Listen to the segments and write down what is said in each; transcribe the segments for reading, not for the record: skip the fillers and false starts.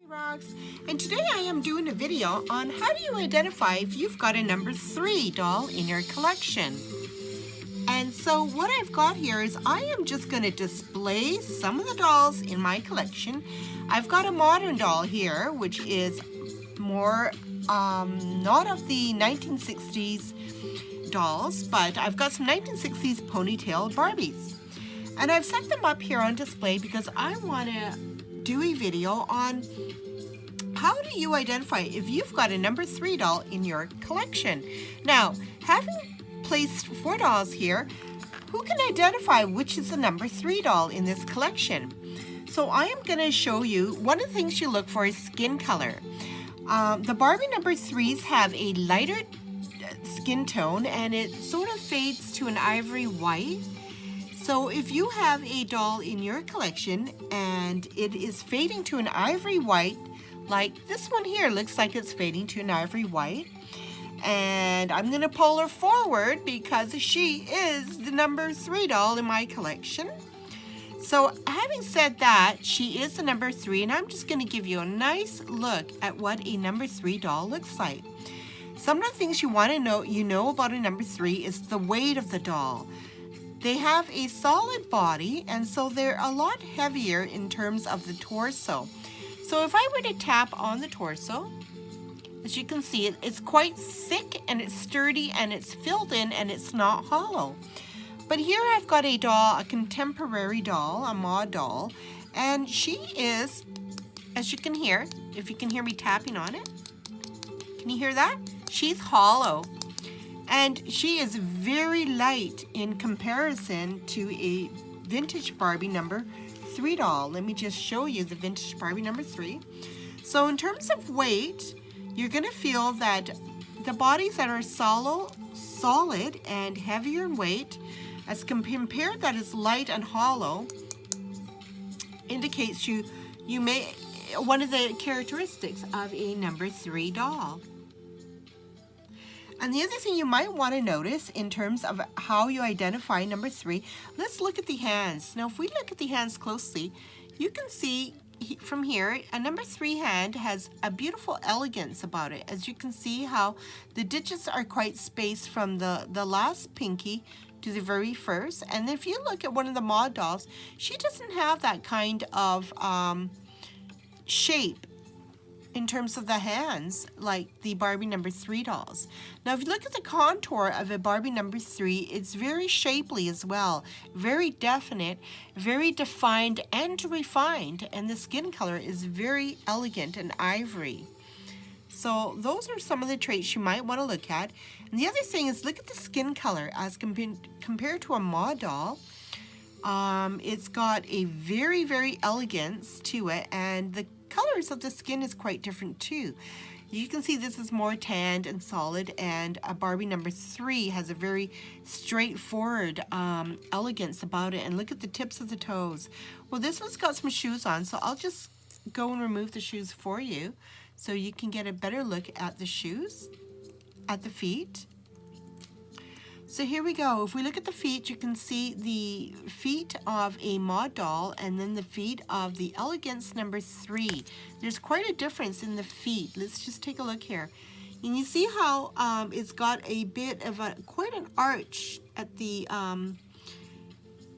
Rocks, and today I am doing a video on how do you identify if you've got a number 3 doll in your collection. And so what I've got here is I am just going to display some of the dolls in my collection. I've got a modern doll here, which is more not of the 1960s dolls, but I've got some 1960s ponytail Barbies. And I've set them up here on display because I want to do a video on how do you identify if you've got a number 3 doll in your collection. Now, having placed 4 dolls here, who can identify which is the number 3 doll in this collection? So I am going to show you, one of the things you look for is skin color. The Barbie number 3s have a lighter skin tone and it sort of fades to an ivory white. So if you have a doll in your collection and it is fading to an ivory white, like this one here looks like it's fading to an ivory white, and I'm going to pull her forward because she is the number 3 doll in my collection. So having said that, she is the number 3, and I'm just going to give you a nice look at what a number 3 doll looks like. Some of the things you want to know about a number 3 is the weight of the doll. They have a solid body, and so they're a lot heavier in terms of the torso. So if I were to tap on the torso, as you can see, it's quite thick and it's sturdy and it's filled in and it's not hollow. But here I've got a doll, a contemporary doll, a mod doll, and she is, as you can hear, if you can hear me tapping on it, can you hear that? She's hollow. And she is very light in comparison to a vintage Barbie number 3 doll. Let me just show you the vintage Barbie number 3. So in terms of weight, you're going to feel that the bodies that are solid and heavier in weight, as compared that is light and hollow, indicates you may one of the characteristics of a number 3 doll. And the other thing you might want to notice in terms of how you identify number 3, let's look at the hands. Now, if we look at the hands closely, you can see from here, a number 3 hand has a beautiful elegance about it. As you can see how the digits are quite spaced from the last pinky to the very first. And if you look at one of the mod dolls, she doesn't have that kind of shape in terms of the hands like the Barbie number 3 dolls. Now if you look at the contour of a Barbie number 3, it's very shapely as well, very definite, very defined and refined, and the skin color is very elegant and ivory. So those are some of the traits you might want to look at. And the other thing is look at the skin color as compared to a mod doll. It's got a very elegance to it, and the colors of the skin is quite different too. You can see this is more tanned and solid, and a Barbie number 3 has a very straightforward elegance about it. And look at the tips of the toes. Well, this one's got some shoes on, so I'll just go and remove the shoes for you so you can get a better look at the shoes, at the feet. So here we go. If we look at the feet, you can see the feet of a mod doll and then the feet of the Elegance number 3. There's quite a difference in the feet. Let's just take a look here. And you see how it's got a bit of quite an arch at the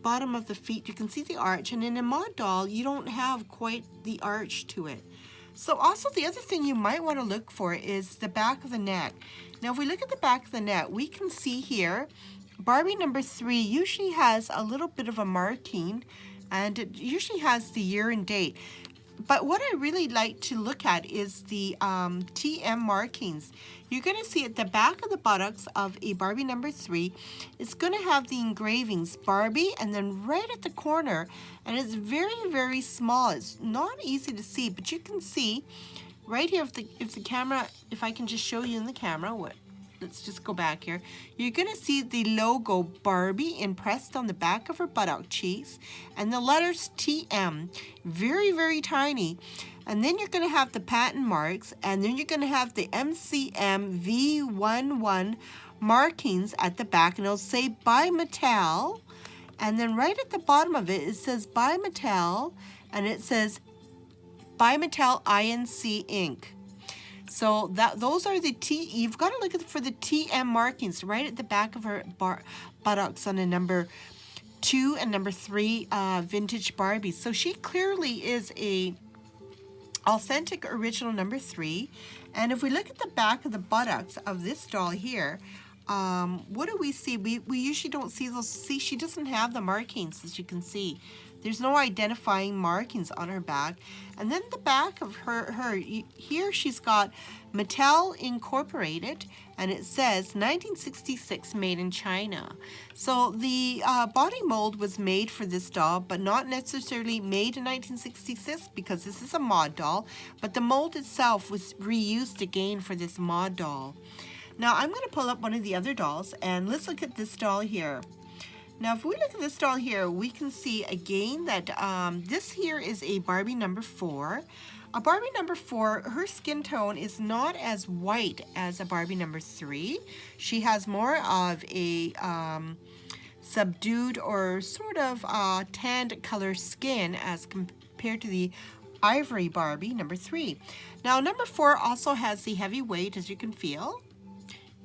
bottom of the feet. You can see the arch, and in a mod doll, you don't have quite the arch to it. So also the other thing you might want to look for is the back of the neck. Now if we look at the back of the neck, we can see here Barbie number 3 usually has a little bit of a marking, and it usually has the year and date. But what I really like to look at is the TM markings. You're going to see at the back of the buttocks of a Barbie number 3, it's going to have the engravings Barbie, and then right at the corner, and it's very small. It's not easy to see, but you can see right here, if the camera, if I can just show you in the camera, let's just go back here. You're going to see the logo Barbie impressed on the back of her buttock cheeks, and the letters TM, very tiny. And then you're going to have the patent marks, and then you're going to have the MCM V11 markings at the back, and it'll say by Mattel. And then right at the bottom of it, it says by Mattel, and it says by Mattel INC Inc. So those are the you've got to look for the TM markings right at the back of her buttocks on a number 2 and number 3 vintage Barbie. So she clearly is a authentic original number 3. And if we look at the back of the buttocks of this doll here, what do we see? We usually don't see those. See, she doesn't have the markings, as you can see. There's no identifying markings on her back. And then the back of her here she's got Mattel Incorporated, and it says 1966 made in China. So the body mold was made for this doll, but not necessarily made in 1966 because this is a mod doll, but the mold itself was reused again for this mod doll. Now I'm going to pull up one of the other dolls, and let's look at this doll here. Now, if we look at this doll here, we can see again that this here is a Barbie number 4. A Barbie number 4, her skin tone is not as white as a Barbie number 3. She has more of a subdued or sort of tanned color skin as compared to the Ivory Barbie number 3. Now, number 4 also has the heavy weight, as you can feel.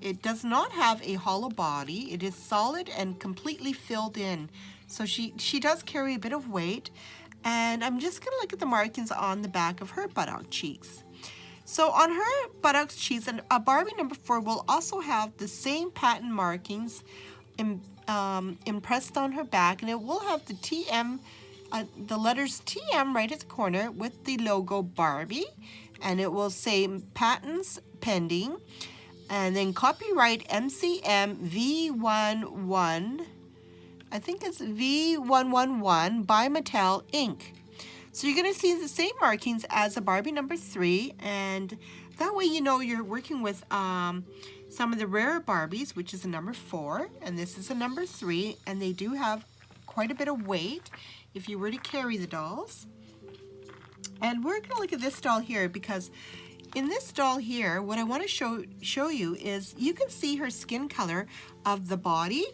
It does not have a hollow body. It is solid and completely filled in. So she does carry a bit of weight. And I'm just going to look at the markings on the back of her buttock cheeks. So on her buttocks cheeks, and a Barbie number 4 will also have the same pattern markings impressed on her back. And it will have the TM, the letters TM right at the corner with the logo Barbie. And it will say patents pending. And then copyright MCM V11, I think it's V111 by Mattel Inc. So you're going to see the same markings as a Barbie number 3, and that way you know you're working with some of the rare Barbies, which is a number 4, and this is a number 3, and they do have quite a bit of weight if you were to carry the dolls. And we're going to look at this doll here because in this doll here, what I want to show you is you can see her skin color of the body.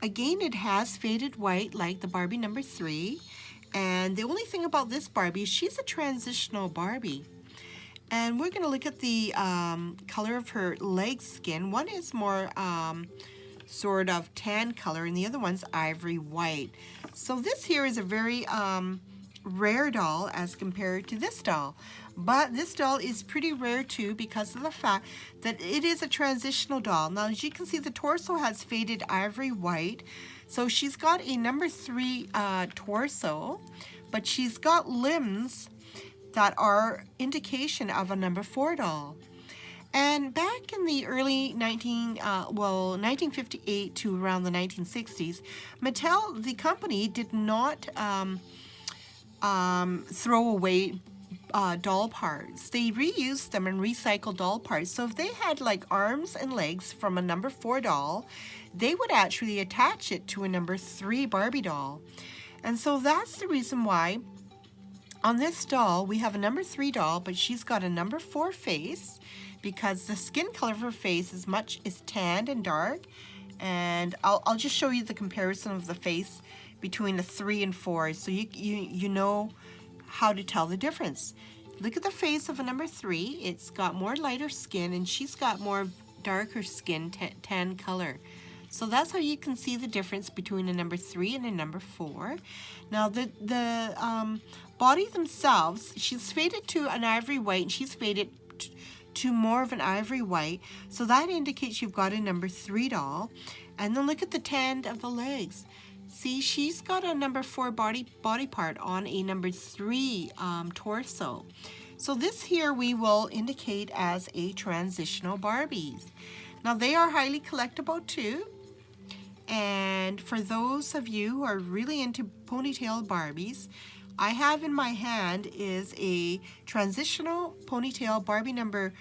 Again, it has faded white like the Barbie number 3. And the only thing about this Barbie is she's a transitional Barbie. And we're going to look at the color of her leg skin. One is more sort of tan color and the other one's ivory white. So this here is a very rare doll as compared to this doll. But this doll is pretty rare too because of the fact that it is a transitional doll. Now, as you can see, the torso has faded ivory white. So she's got a number 3 torso, but she's got limbs that are indication of a number 4 doll. And back in the early 1958 to around the 1960s, Mattel, the company, did not throw away doll parts. They reused them and recycled doll parts. So if they had like arms and legs from a number 4 doll, they would actually attach it to a number 3 Barbie doll. And so that's the reason why on this doll we have a number 3 doll, but she's got a number 4 face because the skin color of her face is tanned and dark. And I'll just show you the comparison of the face between a 3 and 4 so you know how to tell the difference. Look at the face of a number 3. It's got more lighter skin and she's got more darker skin, tan color. So that's how you can see the difference between a number 3 and a number 4. Now the body themselves, she's faded to an ivory white and she's faded to more of an ivory white. So that indicates you've got a number 3 doll. And then look at the tan of the legs. See, she's got a number 4 body part on a number 3 torso. So this here we will indicate as a transitional Barbies. Now they are highly collectible too. And for those of you who are really into ponytail Barbies, I have in my hand is a transitional ponytail Barbie number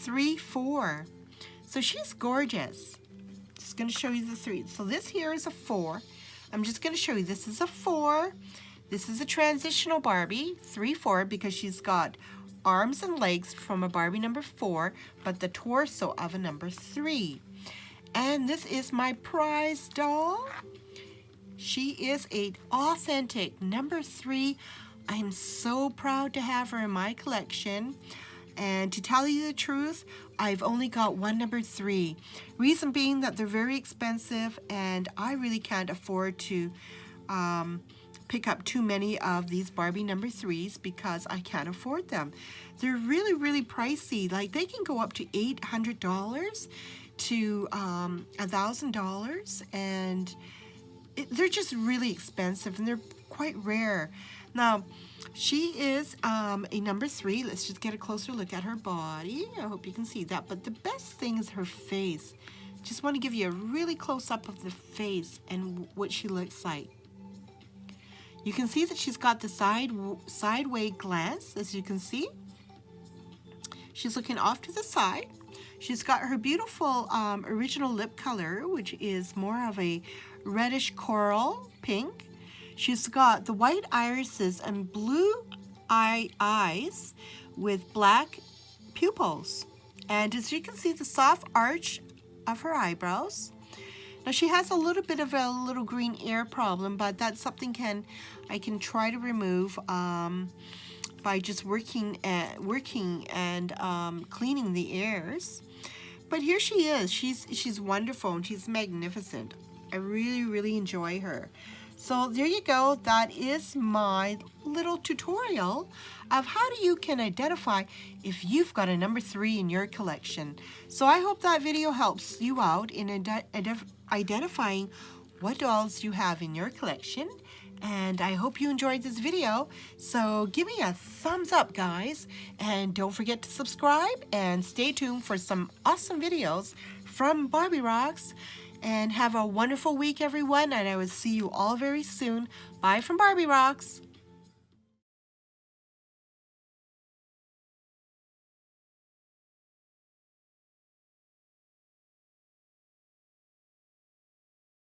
3-4. So she's gorgeous. Just going to show you the 3. So this here is a 4. I'm just going to show you, this is a 4. This is a transitional Barbie, 3-4, because she's got arms and legs from a Barbie number 4, but the torso of a number 3. And this is my prize doll. She is an authentic number 3 I'm so proud to have her in my collection. And to tell you the truth, I've only got one number 3. Reason being that they're very expensive and I really can't afford to pick up too many of these Barbie number 3s because I can't afford them. They're really, really pricey. Like they can go up to $800 to $1,000, and they're just really expensive and they're quite rare. Now, she is a number 3. Let's just get a closer look at her body. I hope you can see that. But the best thing is her face. Just want to give you a really close up of the face and what she looks like. You can see that she's got the sideways glance, as you can see. She's looking off to the side. She's got her beautiful original lip color, which is more of a reddish coral pink. She's got the white irises and blue eyes with black pupils. And as you can see, the soft arch of her eyebrows. Now she has a little bit of a little green ear problem, but that's something I can try to remove by just working and cleaning the ears. But here she is. She's wonderful and she's magnificent. I really, really enjoy her. So there you go. That is my little tutorial of how you can identify if you've got a number 3 in your collection. So I hope that video helps you out in identifying what dolls you have in your collection. And I hope you enjoyed this video. So give me a thumbs up, guys. And don't forget to subscribe and stay tuned for some awesome videos from Barbie Rocks. And have a wonderful week, everyone, and I will see you all very soon. Bye from Barbie Rocks.